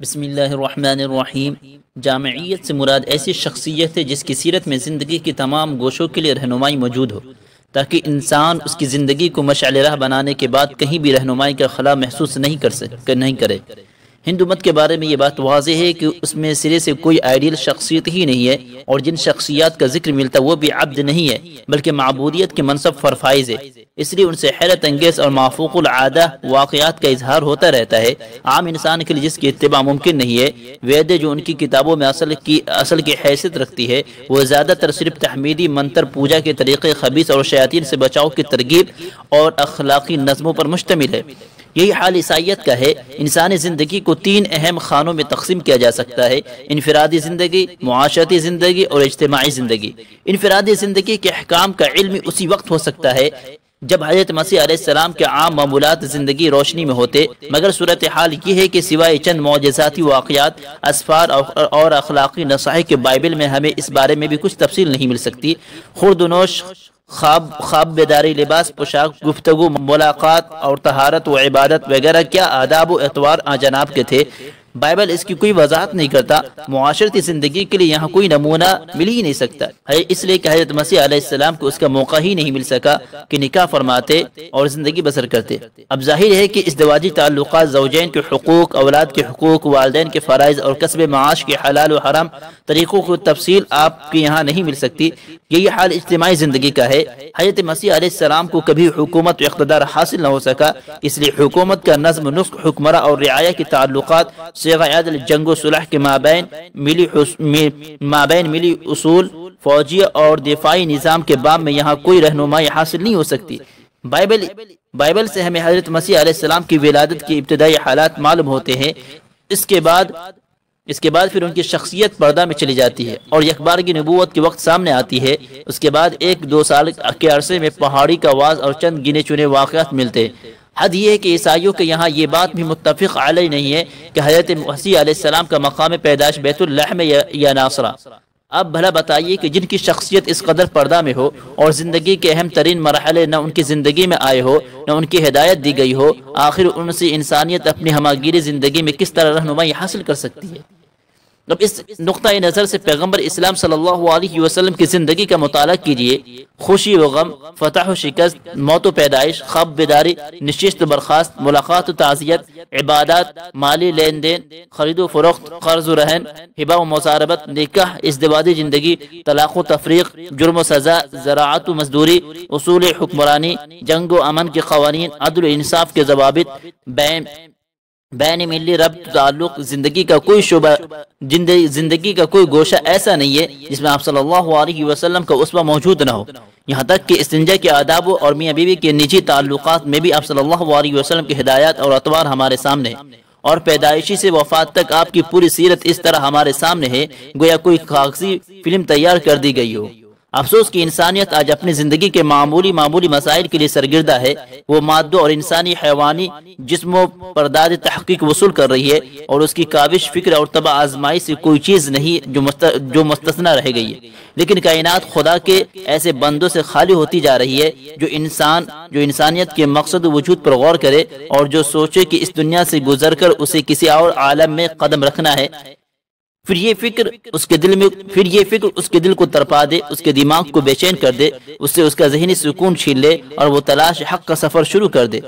بسم اللہ الرحمن الرحیم۔ جامعیت سے مراد ایسی شخصیت ہے جس کی سیرت میں زندگی کی تمام گوشوں کے لیے رہنمائی موجود ہو، تاکہ انسان اس کی زندگی کو مشعل راہ بنانے کے بعد کہیں بھی رہنمائی کا خلا محسوس نہیں کرے۔ ہندو مت کے بارے میں یہ بات واضح ہے کہ اس میں سرے سے کوئی آئیڈیل شخصیت ہی نہیں ہے، اور جن شخصیات کا ذکر ملتا وہ بھی عبد نہیں ہے بلکہ معبودیت کے منصب پر فائز ہے۔ اس لیے ان سے حیرت انگیز اور مافوق العادہ واقعات کا اظہار ہوتا رہتا ہے۔ عام انسان کے لیے جس کی اتباع ممکن نہیں ہے، ویدیں جو ان کی کتابوں میں اصل کی حیثیت رکھتی ہے، وہ زیادہ تر صرف تحمیدی منتر پوجا کے طریقے خبیث اور شیاطین سے بچاؤ کی ترغیب اور اخلاقی نظموں پر مشتمل ہے۔ یہی حال عیسائیت کا ہے۔ انسانی زندگی کو تین اہم خانوں میں تقسیم کیا جا سکتا ہے: انفرادی زندگی، معاشرتی زندگی اور اجتماعی زندگی۔ انفرادی زندگی کے احکام کا علم اسی وقت ہو سکتا ہے جب حضرت مسیح علیہ السلام کے عام معمولات زندگی روشنی میں ہوتے، مگر صورتحال یہ ہے کہ سوائے چند معجزاتی واقعات، اسفار اور اخلاقی نصائح کے بائبل میں ہمیں اس بارے میں بھی کچھ تفصیل نہیں مل سکتی۔ خورد و نوش، خواب بیداری، لباس، پوشاک، گفتگو، ملاقات اور طہارت و عبادت وغیرہ کیا آداب و اطوار جناب کے تھے، بائبل اس کی کوئی وضاحت نہیں کرتا۔ معاشرتی زندگی کے لیے یہاں کوئی نمونہ مل ہی نہیں سکتا ہے، اس لیے کہ حضرت مسیح علیہ السلام کو اس کا موقع ہی نہیں مل سکا کہ نکاح فرماتے اور زندگی بسر کرتے۔ اب ظاہر ہے کہ ازدواجی تعلقات، زوجین کے حقوق، اولاد کے حقوق، والدین کے فرائض اور کسب معاش کے حلال و حرام طریقوں کی تفصیل آپ کے یہاں نہیں مل سکتی۔ یہی حال اجتماعی زندگی کا ہے۔ حضرت مسیح علیہ السلام کو کبھی حکومت و اقتدار حاصل نہ ہو سکا، اس لیے حکومت کا نظم نسق، حکمراں اور رعایا کے تعلقات، صیغہ عدل، جنگ و صلح کے مابین ملی اصول، فوجی اور دفاعی نظام کے باب میں یہاں کوئی رہنمائی حاصل نہیں ہو سکتی۔ بائبل سے ہمیں حضرت مسیح علیہ السلام کی ولادت کے ابتدائی حالات معلوم ہوتے ہیں۔ اس کے بعد پھر ان کی شخصیت پردہ میں چلی جاتی ہے اور یکبارگی نبوت کے وقت سامنے آتی ہے۔ اس کے بعد 1-2 سال کے عرصے میں پہاڑی کا واز اور چند گنے چنے واقعات ملتے ہیں۔ حد یہ ہے کہ عیسائیوں کے یہاں یہ بات بھی متفق علیہ نہیں ہے کہ حضرت مسیح علیہ السلام کا مقام پیدائش بیت لحم یا ناصرہ۔ اب بھلا بتائیے کہ جن کی شخصیت اس قدر پردہ میں ہو اور زندگی کے اہم ترین مرحلے نہ ان کی زندگی میں آئے ہو، نہ ان کی ہدایت دی گئی ہو، آخر ان سے انسانیت اپنی ہماگیری زندگی میں کس طرح رہنمائی حاصل کر سکتی ہے؟ اب اس نقطہ نظر سے پیغمبر اسلام صلی اللہ علیہ وسلم کی زندگی کا مطالعہ کیجئے۔ خوشی و غم، فتح و شکست، موت و پیدائش، خواب بیداری، نشست و برخاست، ملاقات و تعزیت، عبادات، مالی لین دین، خرید و فروخت، قرض و رہن، ہبہ و مزاربت، نکاح، ازدواجی زندگی، طلاق و تفریق، جرم و سزا، زراعت و مزدوری، اصول حکمرانی، جنگ و امن کے قوانین، عدل و انصاف کے ضوابط، بین ملی ربط تعلق، زندگی کا کوئی گوشہ ایسا نہیں ہے جس میں آپ صلی اللہ علیہ وسلم کا اسوہ موجود نہ ہو۔ یہاں تک کہ استنجا کے آداب اور میاں بیوی کے نجی تعلقات میں بھی آپ صلی اللہ علیہ وسلم کی ہدایات اور اطوار ہمارے سامنے ہیں، اور پیدائشی سے وفات تک آپ کی پوری سیرت اس طرح ہمارے سامنے ہے گویا کوئی کاغذی فلم تیار کر دی گئی ہو۔ افسوس کہ انسانیت آج اپنی زندگی کے معمولی مسائل کے لیے سرگردہ ہے۔ وہ مادوں اور انسانی حیوانی جسموں پر داد تحقیق وصول کر رہی ہے، اور اس کی کاوش، فکر اور طبع آزمائی سے کوئی چیز نہیں جو مستثنی رہ گئی ہے۔ لیکن کائنات خدا کے ایسے بندوں سے خالی ہوتی جا رہی ہے جو انسانیت کے مقصد وجود پر غور کرے، اور جو سوچے کہ اس دنیا سے گزر کر اسے کسی اور عالم میں قدم رکھنا ہے۔ پھر یہ فکر اس کے دل کو تڑپا دے، اس کے دماغ کو بے چین کر دے، اس سے اس کا ذہنی سکون چھین لے، اور وہ تلاش حق کا سفر شروع کر دے۔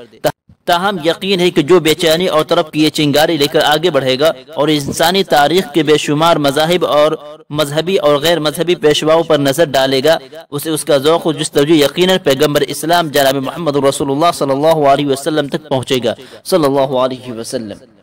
تاہم یقین ہے کہ جو بے چینی اور طرف کی یہ چنگاری لے کر آگے بڑھے گا اور انسانی تاریخ کے بے شمار مذاہب اور مذہبی اور غیر مذہبی پیشواؤں پر نظر ڈالے گا، اسے اس کا ذوق و جستجو یقیناً پیغمبر اسلام جناب محمد رسول اللہ صلی اللہ علیہ وسلم تک پہنچے گا، صلی اللہ علیہ وسلم۔